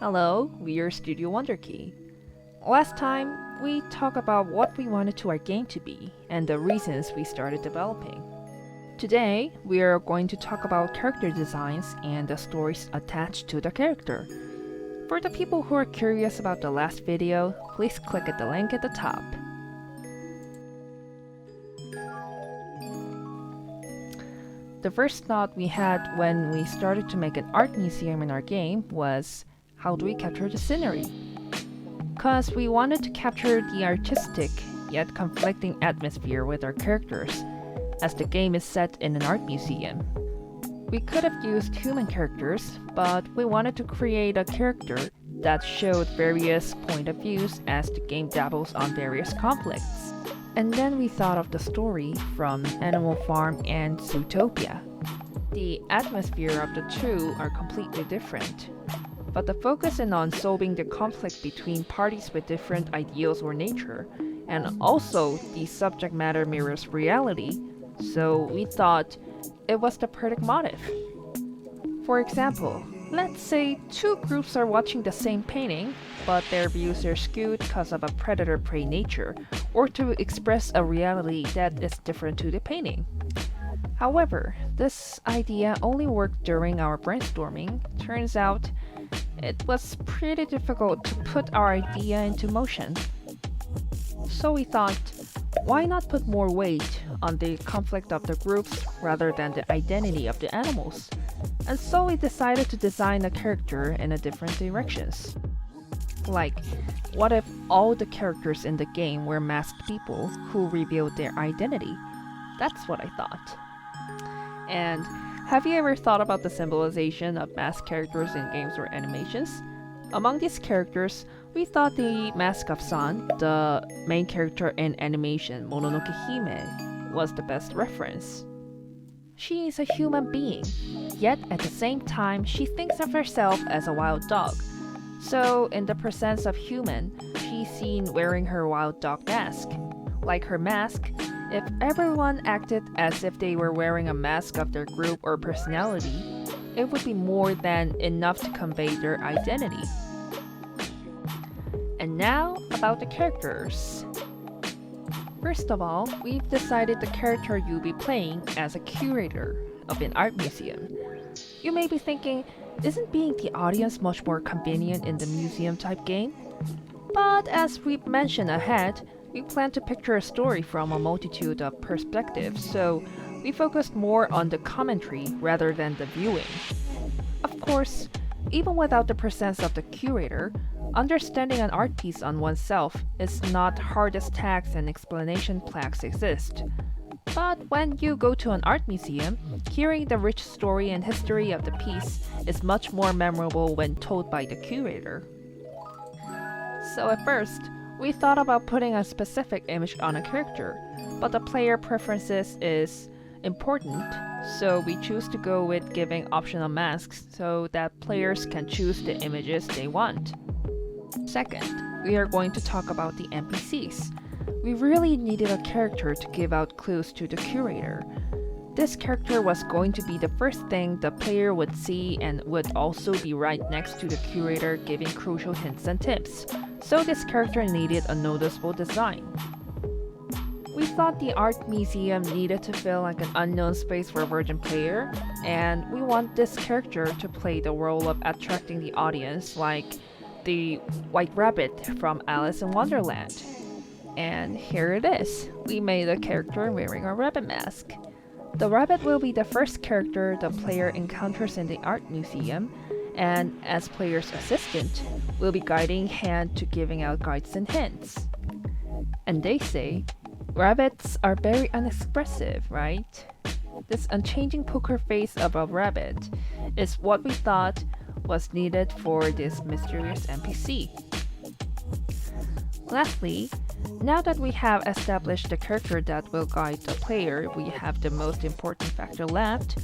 Hello, we're Studio Wonderkey. Last time, we talked about what we wanted to our game to be and the reasons we started developing. Today, we are going to talk about character designs and the stories attached to the character. For the people who are curious about the last video, please click at the link at the top. The first thought we had when we started to make an art museum in our game was, how do we capture the scenery? Because we wanted to capture the artistic yet conflicting atmosphere with our characters, as the game is set in an art museum. We could have used human characters, but we wanted to create a character that showed various point of views as the game dabbles on various conflicts. And then we thought of the story from Animal Farm and Zootopia. The atmosphere of the two are completely different, but the focus is on solving the conflict between parties with different ideals or nature, and also the subject matter mirrors reality, so we thought it was the perfect motive. For example, let's say two groups are watching the same painting, but their views are skewed because of a predator-prey nature, or to express a reality that is different to the painting. However, this idea only worked during our brainstorming. Turns out, it was pretty difficult to put our idea into motion. So we thought, why not put more weight on the conflict of the groups rather than the identity of the animals? And so we decided to design a character in a different directions. Like, what if all the characters in the game were masked people who revealed their identity? That's what I thought. And have you ever thought about the symbolization of masked characters in games or animations? Among these characters, we thought the Mask of Sun, the main character in animation Mononoke Hime, was the best reference. She is a human being, yet at the same time she thinks of herself as a wild dog. So in the presence of human, she's seen wearing her wild dog mask. Like her mask, if everyone acted as if they were wearing a mask of their group or personality, it would be more than enough to convey their identity. And now, about the characters. First of all, we've decided the character you'll be playing as a curator of an art museum. You may be thinking, isn't being the audience much more convenient in the museum-type game? But as we've mentioned ahead, we plan to picture a story from a multitude of perspectives, so we focused more on the commentary rather than the viewing. Of course, even without the presence of the curator, understanding an art piece on oneself is not hard as tags and explanation plaques exist. But when you go to an art museum, hearing the rich story and history of the piece is much more memorable when told by the curator. So at first, we thought about putting a specific image on a character, but the player preferences is important, so we choose to go with giving optional masks so that players can choose the images they want. Second, we are going to talk about the NPCs. We really needed a character to give out clues to the curator. This character was going to be the first thing the player would see and would also be right next to the curator giving crucial hints and tips, so this character needed a noticeable design. We thought the art museum needed to feel like an unknown space for a virgin player, and we want this character to play the role of attracting the audience like the White Rabbit from Alice in Wonderland. And here it is. We made a character wearing a rabbit mask. The rabbit will be the first character the player encounters in the art museum, and as player's assistant, will be guiding hand to giving out guides and hints. And they say, rabbits are very unexpressive, right? This unchanging poker face of a rabbit is what we thought was needed for this mysterious NPC. Lastly, now that we have established the character that will guide the player, we have the most important factor left,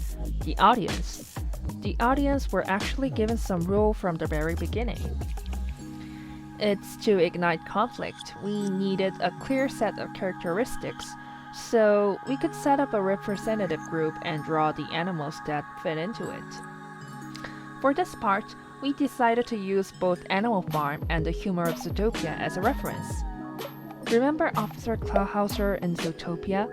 the audience. The audience were actually given some rule from the very beginning. It's to ignite conflict. We needed a clear set of characteristics, so we could set up a representative group and draw the animals that fit into it. For this part, we decided to use both Animal Farm and the humor of Zootopia as a reference. Remember Officer Clawhauser in Zootopia?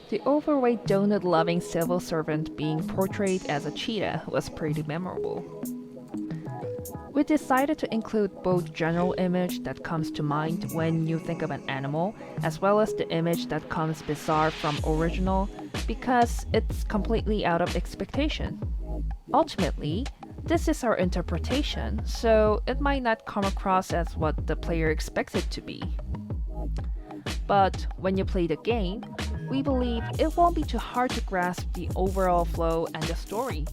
The overweight donut-loving civil servant being portrayed as a cheetah was pretty memorable. We decided to include both general image that comes to mind when you think of an animal, as well as the image that comes bizarre from original, because it's completely out of expectation. Ultimately, this is our interpretation, so it might not come across as what the player expects it to be. But when you play the game, we believe it won't be too hard to grasp the overall flow and the story.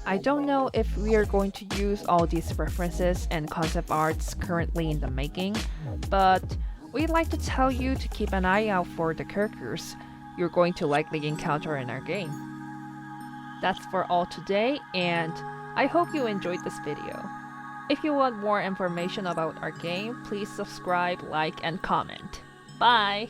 I don't know if we are going to use all these references and concept arts currently in the making, but we'd like to tell you to keep an eye out for the characters you're going to likely encounter in our game. That's for all today, and I hope you enjoyed this video. If you want more information about our game, please subscribe, like, and comment. Bye!